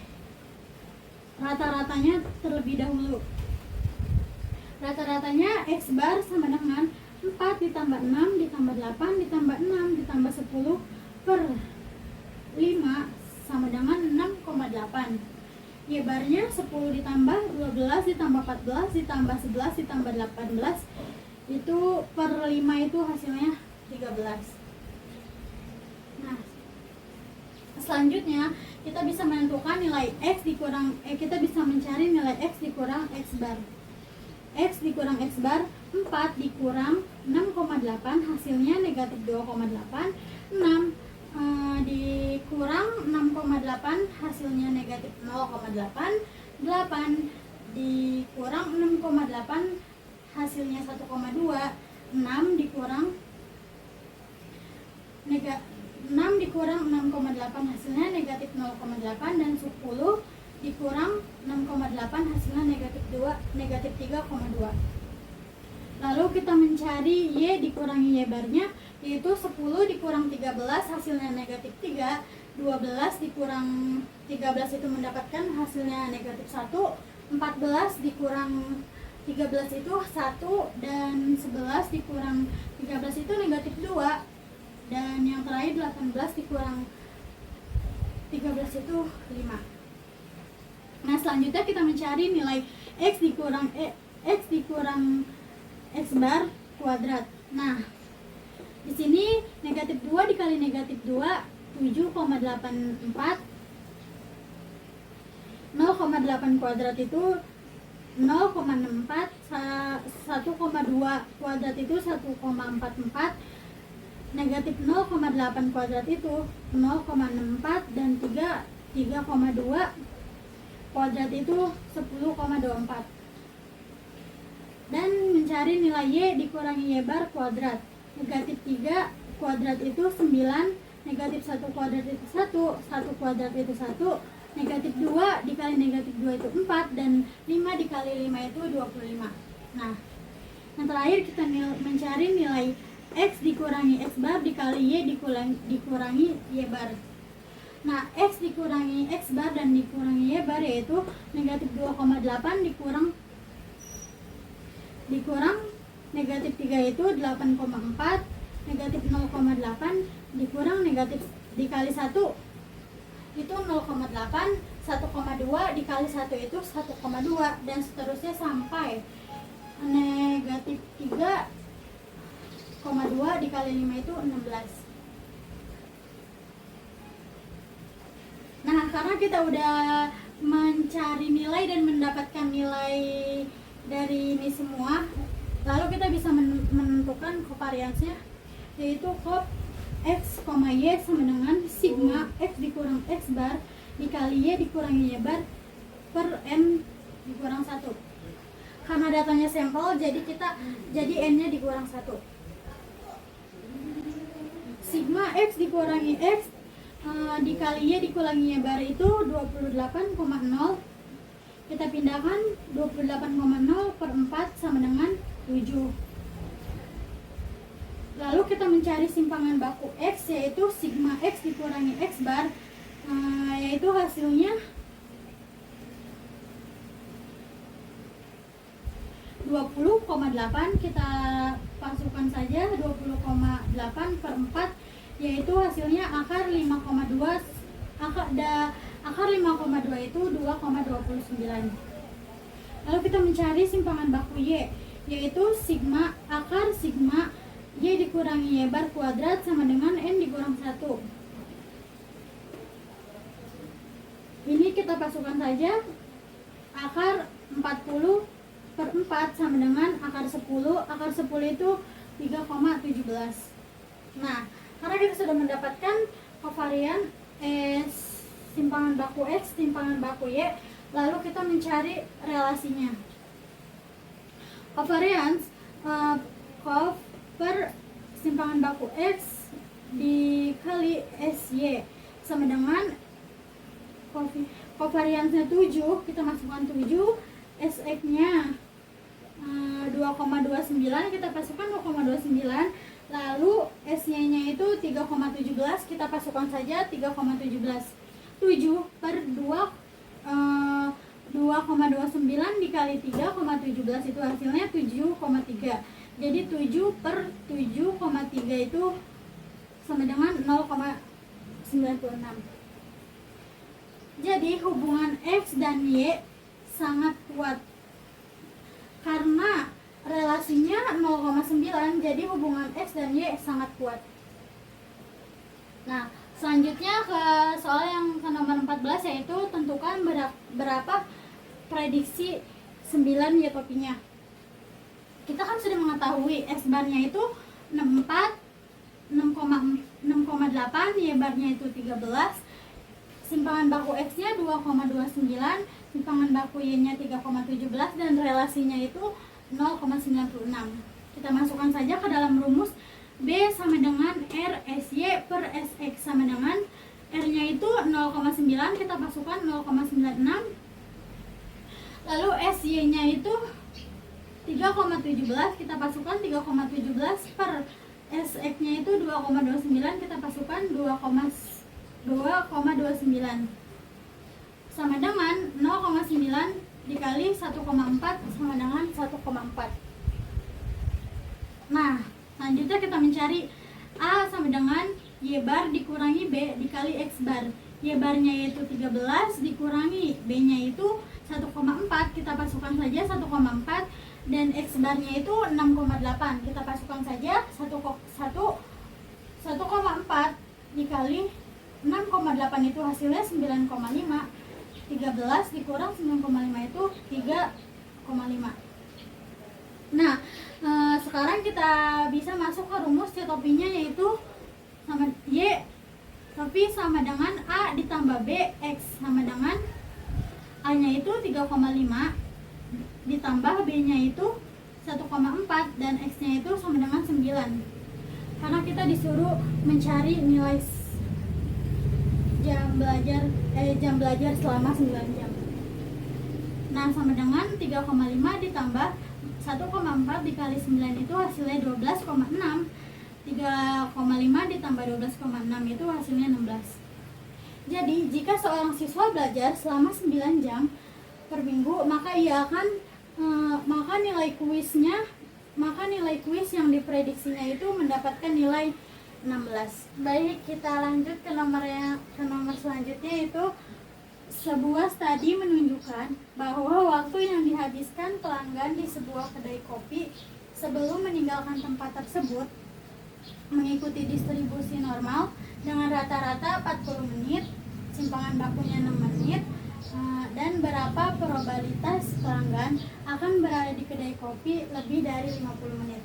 rata-ratanya terlebih dahulu. Rata-ratanya X bar sama dengan 4 ditambah 6 ditambah 8 ditambah 6 ditambah 10 per 5 sama dengan 6,8. Y barnya 10 ditambah 12 ditambah 14 ditambah 11 ditambah 18 itu per 5 itu hasilnya 13. Nah, selanjutnya kita bisa menentukan nilai X dikurang kita bisa mencari nilai X dikurang X bar. X dikurang X bar 4 dikurang 6,8 hasilnya negatif 2,8. 6 dikurang 6,8 hasilnya negatif 0,8. 8 dikurang 6,8 hasilnya 1,2. 6 dikurang 6,8 hasilnya negatif 0,8. Dan 10 dikurang 6,8 hasilnya negatif 3,2. Lalu kita mencari Y dikurangi Y barnya, yaitu 10 dikurang 13 hasilnya negatif 3. 12 dikurang 13 itu mendapatkan hasilnya negatif 1. 14 dikurang 13 itu 1. Dan 11 dikurang 13 itu negatif 2. Dan yang terakhir 18 dikurang 13 itu 5. Nah, selanjutnya kita mencari nilai X dikurang X bar kuadrat. Nah, di sini negatif 2 dikali negatif 2 7,84. 0,8 kuadrat itu 0,64. 1,2 kuadrat itu 1,44. Negatif 0,8 kuadrat itu 0,64. Dan 3,2 kuadrat itu 10,24. Dan mencari nilai Y dikurangi Y bar kuadrat. Negatif 3 kuadrat itu 9. Negatif 1 kuadrat itu 1. 1 kuadrat itu 1. Negatif 2 dikali negatif 2 itu 4. Dan 5 dikali 5 itu 25. Nah, yang terakhir kita mencari nilai X dikurangi X bar dikali Y dikurangi Y bar. Nah, X dikurangi X bar dan dikurangi Y bar yaitu negatif 2,8 dikurang negatif 3 itu 8,4. Negatif 0,8 dikurang negatif dikali 1 itu 0,8. 1,2 dikali 1 itu 1,2 dan seterusnya sampai negatif 3,2 dikali 5 itu 16. Nah, karena kita udah mencari nilai dan mendapatkan nilai dari ini semua, lalu kita bisa menentukan covariansnya, yaitu cov X, Y sama dengan sigma X dikurang X bar dikali Y dikurangi Y bar per N dikurang 1. Karena datanya sampel, jadi N-nya dikurang 1. Sigma X dikurangi X dikali Y dikurangi Y bar itu 28,0. Kita pindahkan 28,0 per 4 sama dengan 7. Lalu kita mencari simpangan baku X, yaitu sigma X dikurangi X bar, yaitu hasilnya 20,8. Kita masukkan saja 20,8 per 4, yaitu hasilnya akar 5,2. Akar 5,2 itu 2,29. Lalu kita mencari simpangan baku Y, yaitu akar sigma Y dikurangi Y bar kuadrat sama dengan N dikurang 1. Ini kita pasukan saja. Akar 40 per 4 sama dengan akar 10. Akar 10 itu 3,17. Nah, karena kita sudah mendapatkan kovarian simpangan baku X, simpangan baku Y, lalu kita mencari relasinya. Kovarians kov per simpangan baku X dikali SY sama dengan kovariansnya 7, kita masukkan 7, SX-nya 2,29, kita pasukan 2,29, lalu SY-nya itu 3,17, kita pasukan saja 3,17. 7 per 2,29 dikali 3,17 itu hasilnya 7,3. Jadi 7 per 7,3 itu sama dengan 0,96. Jadi hubungan X dan Y sangat kuat karena relasinya 0,9, jadi hubungan X dan Y sangat kuat. Nah, selanjutnya ke soal yang ke nomor 14, yaitu tentukan berapa prediksi 9 Y topinya. Kita kan sudah mengetahui X barnya itu 64, 6,8, Y barnya itu 13, simpangan baku X-nya 2,29, simpangan baku Y-nya 3,17, dan relasinya itu 0,96. Kita masukkan saja ke dalam rumus. B sama dengan R SY per SX sama dengan R-nya itu 0,9, kita masukkan 0,96. Lalu SY-nya itu 3,17, kita masukkan 3,17 per SX-nya itu 2,29, kita masukkan 2,29 sama dengan 0,9 dikali 1,4 sama dengan 1,4. Nah, selanjutnya kita mencari A sama dengan Y bar dikurangi B dikali X bar. Y barnya yaitu 13 dikurangi B-nya itu 1,4, kita pasukan saja 1,4, dan X barnya itu 6,8, kita pasukan saja 1,4 dikali 6,8 itu hasilnya 9,5. 13 dikurang 9,5 itu 3,5. Nah, sekarang kita bisa masuk ke rumus C topinya, yaitu sama Y topi sama dengan A ditambah B X sama dengan A nya itu 3,5 ditambah B nya itu 1,4 dan X nya itu sama dengan 9, karena kita disuruh mencari nilai jam belajar selama 9 jam. Nah, sama dengan 3,5 ditambah 1,4 dikali 9 itu hasilnya 12,6. 3,5 ditambah 12,6 itu hasilnya 16. Jadi, jika seorang siswa belajar selama 9 jam per minggu, maka ia akan maka nilai kuis yang diprediksinya itu mendapatkan nilai 16. Baik, kita lanjut ke nomor selanjutnya, yaitu sebuah studi menunjukkan bahwa waktu yang dihabiskan pelanggan di sebuah kedai kopi sebelum meninggalkan tempat tersebut mengikuti distribusi normal dengan rata-rata 40 menit, simpangan bakunya 6 menit, dan berapa probabilitas pelanggan akan berada di kedai kopi lebih dari 50 menit.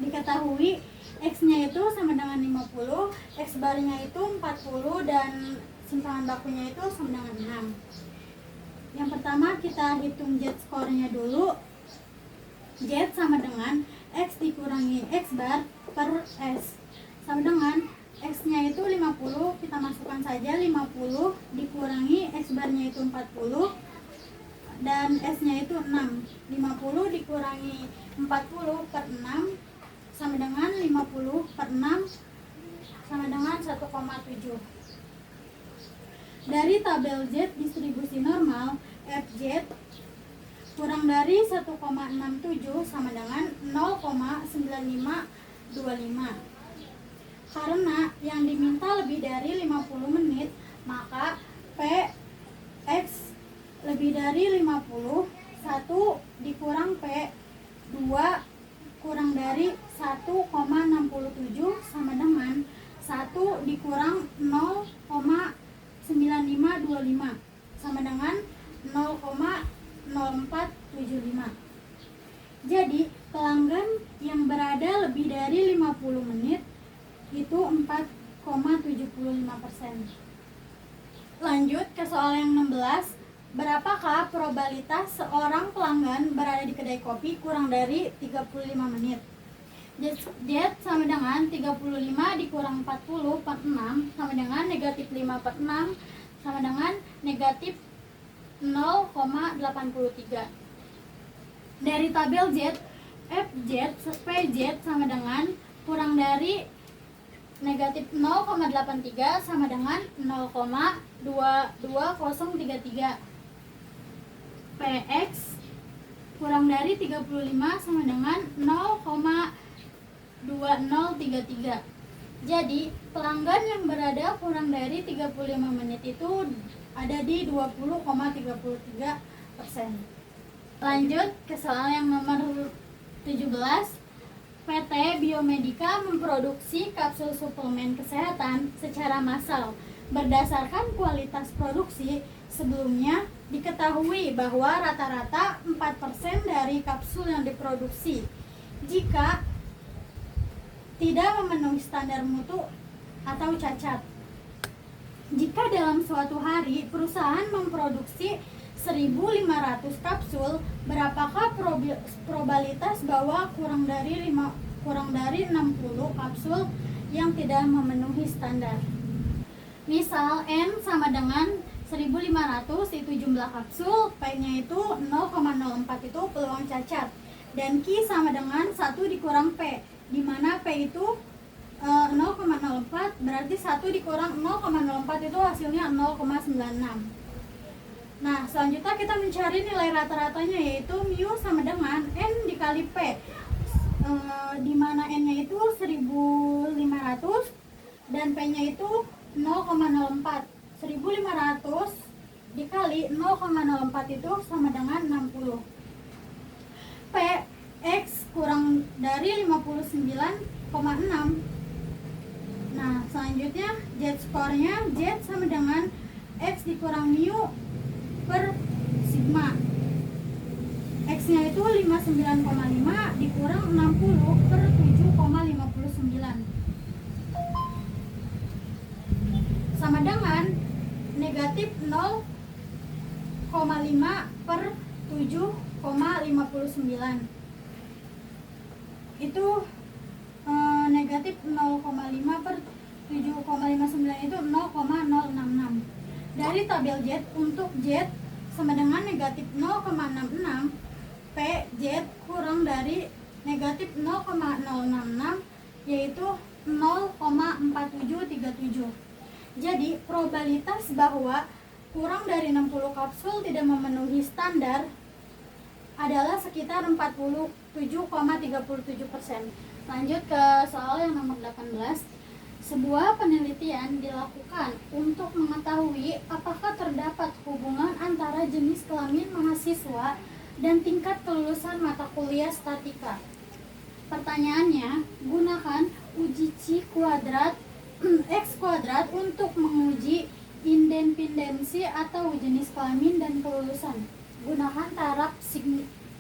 Diketahui X-nya itu sama dengan 50, X barnya itu 40, dan simpangan bakunya itu sama dengan 6. Yang pertama kita hitung Z skornya dulu. Z sama dengan X dikurangi X bar per S sama dengan X-nya itu 50, kita masukkan saja 50 dikurangi X barnya itu 40 dan S-nya itu 6. 50 dikurangi 40 per 6 sama dengan 50 per 6 sama dengan 1,7. Dari tabel Z distribusi normal, FZ kurang dari 1,67 sama dengan 0,9525. Karena yang diminta lebih dari 50 menit, maka PX lebih dari 50, 1 dikurang P, 2 kurang dari 1,67 sama dengan 1 dikurang 0,9525 9525 sama dengan 0,0475. Jadi pelanggan yang berada lebih dari 50 menit itu 4,75%. Lanjut ke soal yang 16. Berapakah probabilitas seorang pelanggan berada di kedai kopi kurang dari 35 menit? Z sama dengan 35 dikurang 40 per 6 sama dengan negatif 5 per 6 sama dengan negatif 0,83. Dari tabel Z, FZ, PZ sama dengan kurang dari negatif 0,83 sama dengan 0,22033. PX kurang dari 35 sama dengan 0,2033. Jadi pelanggan yang berada kurang dari 35 menit itu ada di 20,33%. Lanjut ke soal yang nomor 17. PT Biomedica memproduksi kapsul suplemen kesehatan secara massal. Berdasarkan kualitas produksi, sebelumnya diketahui bahwa rata-rata 4% dari kapsul yang diproduksi jika tidak memenuhi standar mutu atau cacat. Jika dalam suatu hari perusahaan memproduksi 1.500 kapsul, berapakah probabilitas bahwa kurang dari 60 kapsul yang tidak memenuhi standar? Misal N sama dengan 1.500 itu jumlah kapsul, P-nya itu 0,04 itu peluang cacat, dan Q sama dengan 1 dikurang P, di mana P itu 0,04, berarti 1 dikurang 0,04 itu hasilnya 0,96. Nah, selanjutnya kita mencari nilai rata-ratanya, yaitu mu sama dengan N dikali P, di mana N-nya itu 1.500 dan P-nya itu 0,04. 1.500 dikali 0,04 itu sama dengan 60. P X kurang dari 59,6. Nah, selanjutnya Z skornya, Z sama dengan X dikurang mu per sigma. X-nya itu 59,5 dikurang 60 per 7,59 sama dengan negatif 0,5 per 7,59. Itu negatif 0,5 per 7,59 itu 0,066. Dari tabel Z, untuk Z sama dengan negatif 0,66, PZ kurang dari negatif 0,066 yaitu 0,4737. Jadi probabilitas bahwa kurang dari 60 kapsul tidak memenuhi standar adalah sekitar 47,37%. Lanjut ke soal yang nomor 18. Sebuah penelitian dilakukan untuk mengetahui apakah terdapat hubungan antara jenis kelamin mahasiswa dan tingkat kelulusan mata kuliah statika. Pertanyaannya, gunakan uji C kuadrat X kuadrat untuk menguji independensi atau jenis kelamin dan kelulusan. Gunakan taraf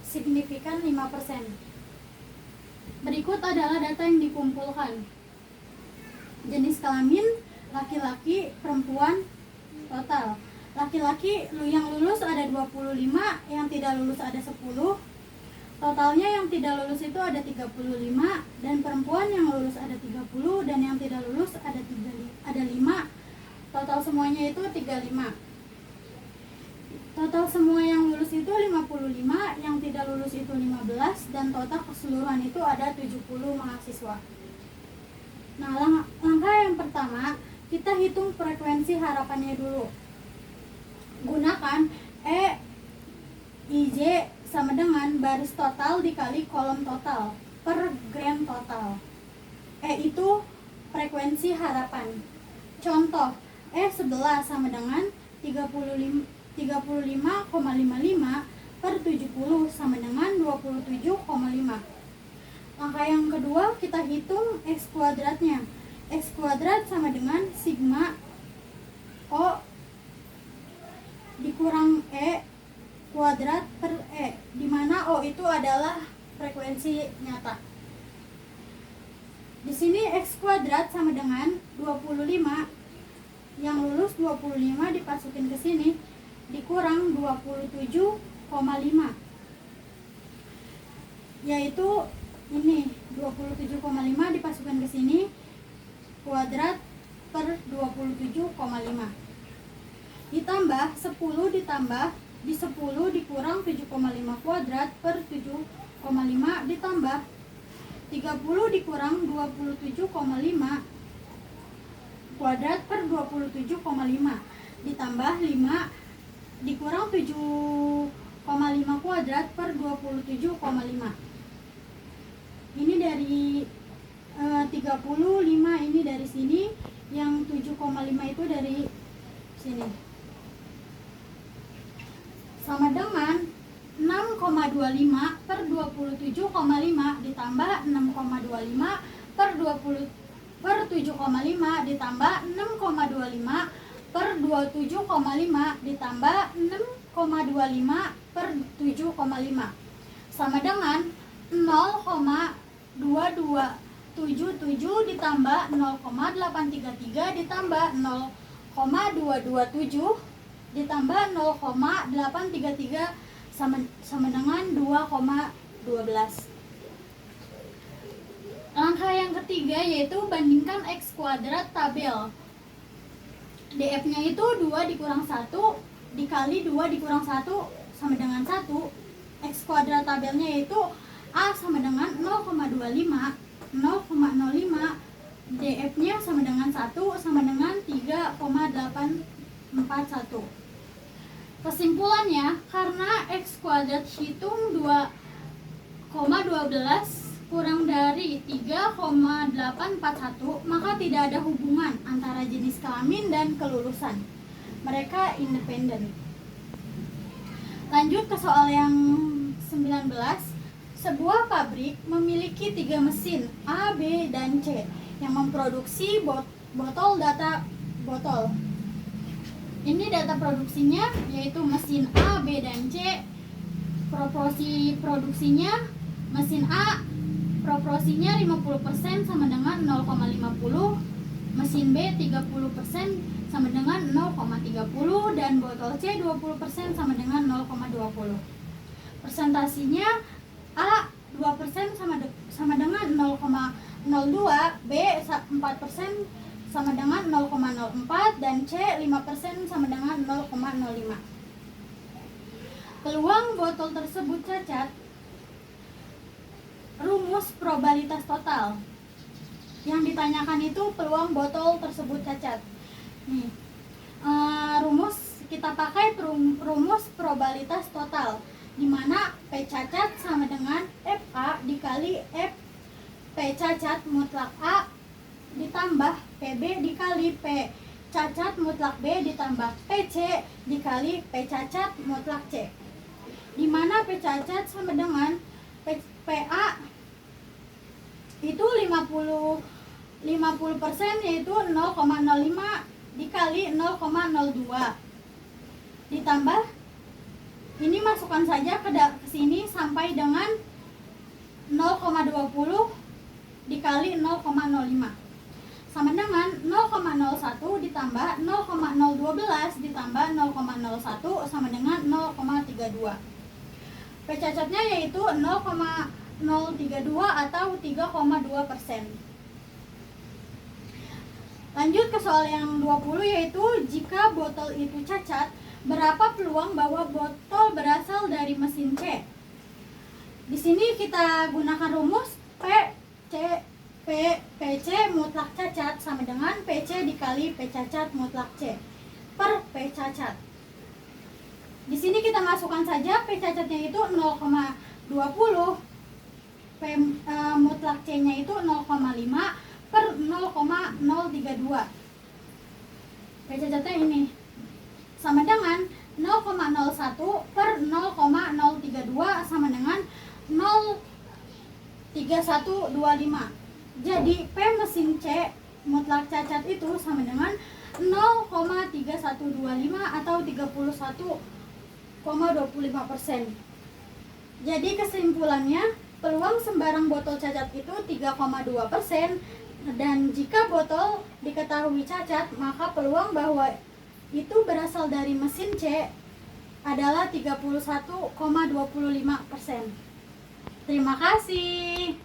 signifikan 5%. Berikut adalah data yang dikumpulkan. Jenis kelamin laki-laki, perempuan, total. Laki-laki yang lulus ada 25, yang tidak lulus ada 10. Totalnya yang tidak lulus itu ada 35, dan perempuan yang lulus ada 30 dan yang tidak lulus ada 5. Total semuanya itu 35. Total semua yang lulus itu 55, yang tidak lulus itu 15, dan total keseluruhan itu ada 70 mahasiswa. Nah, langkah yang pertama, kita hitung frekuensi harapannya dulu. Gunakan EIJ sama dengan baris total dikali kolom total per grand total. E itu frekuensi harapan. Contoh, E11 sama dengan 35,55 per 70 sama dengan 27,5. Langkah yang kedua, kita hitung X kuadratnya. X kuadrat sama dengan sigma O dikurang E kuadrat per E, di mana O itu adalah frekuensi nyata. Di sini X kuadrat sama dengan 25, yang lulus 25 dipasukin ke sini, dikurang 27,5, yaitu ini 27,5 dipasukin ke sini, kuadrat per 27,5, ditambah 10 ditambah di 10 dikurang 7,5 kuadrat per 7,5 ditambah 30 dikurang 27,5 kuadrat per 27,5 ditambah 5 dikurang 7,5 kuadrat per 27,5. Ini dari 35, ini dari sini, yang 7,5 itu dari sini. Sama dengan 6,25 per 27,5 ditambah 6,25 per 7,5 ditambah 6,25 per 27,5 ditambah 6,25 per 7,5 sama dengan 0,2277 ditambah 0,833 ditambah 0,227 ditambah 0,833 sama dengan 2,12. Langkah yang ketiga yaitu bandingkan X kuadrat tabel. DF-nya itu 2 dikurang 1 dikali 2 dikurang 1 sama dengan 1. X kuadrat tabelnya yaitu A sama dengan 0,25, 0,05, DF-nya sama dengan 1 sama dengan 3,841. Kesimpulannya, karena X kuadrat hitung 2,12 kurang dari 3,841, maka tidak ada hubungan antara jenis kelamin dan kelulusan. Mereka independen. Lanjut ke soal yang 19. Sebuah pabrik memiliki 3 mesin A, B, dan C yang memproduksi botol. Ini data produksinya yaitu mesin A, B, dan C. Proporsi produksinya mesin A proporsinya 50% sama dengan 0,50, mesin B 30% sama dengan 0,30, dan botol C 20% sama dengan 0,20. Persentasinya A 2% sama dengan 0,02, B 4% sama dengan 0,04, dan C 5% sama dengan 0,05. Peluang botol tersebut cacat. Rumus probabilitas total. Yang ditanyakan itu peluang botol tersebut cacat. Nih, rumus kita pakai rumus probabilitas total, di mana P cacat sama dengan FA dikali F P cacat mutlak A ditambah PB dikali P cacat mutlak B ditambah PC dikali P cacat mutlak C, di mana P cacat sama dengan PA itu 50% yaitu 0,05 dikali 0,02 ditambah ini masukkan saja ke sini sampai dengan 0,20 dikali 0,05 sama dengan 0,01 ditambah 0,012 ditambah 0,01 sama dengan 0,32. P cacatnya yaitu 0,032 atau 3,2%. Lanjut ke soal yang 20 yaitu jika botol itu cacat, berapa peluang bahwa botol berasal dari mesin C? Di sini kita gunakan rumus PC mutlak cacat sama dengan PC dikali P cacat mutlak C per P cacat. Di sini kita masukkan saja P cacatnya itu 0,20, P mutlak C-nya itu 0,5 per 0,032. P cacatnya ini sama dengan 0,01 per 0,032 sama dengan 0,3125. Jadi P mesin C mutlak cacat itu sama dengan 0,3125 atau 31,25%. Jadi kesimpulannya, peluang sembarang botol cacat itu 3,2%, dan jika botol diketahui cacat, maka peluang bahwa itu berasal dari mesin C adalah 31,25%. Terima kasih.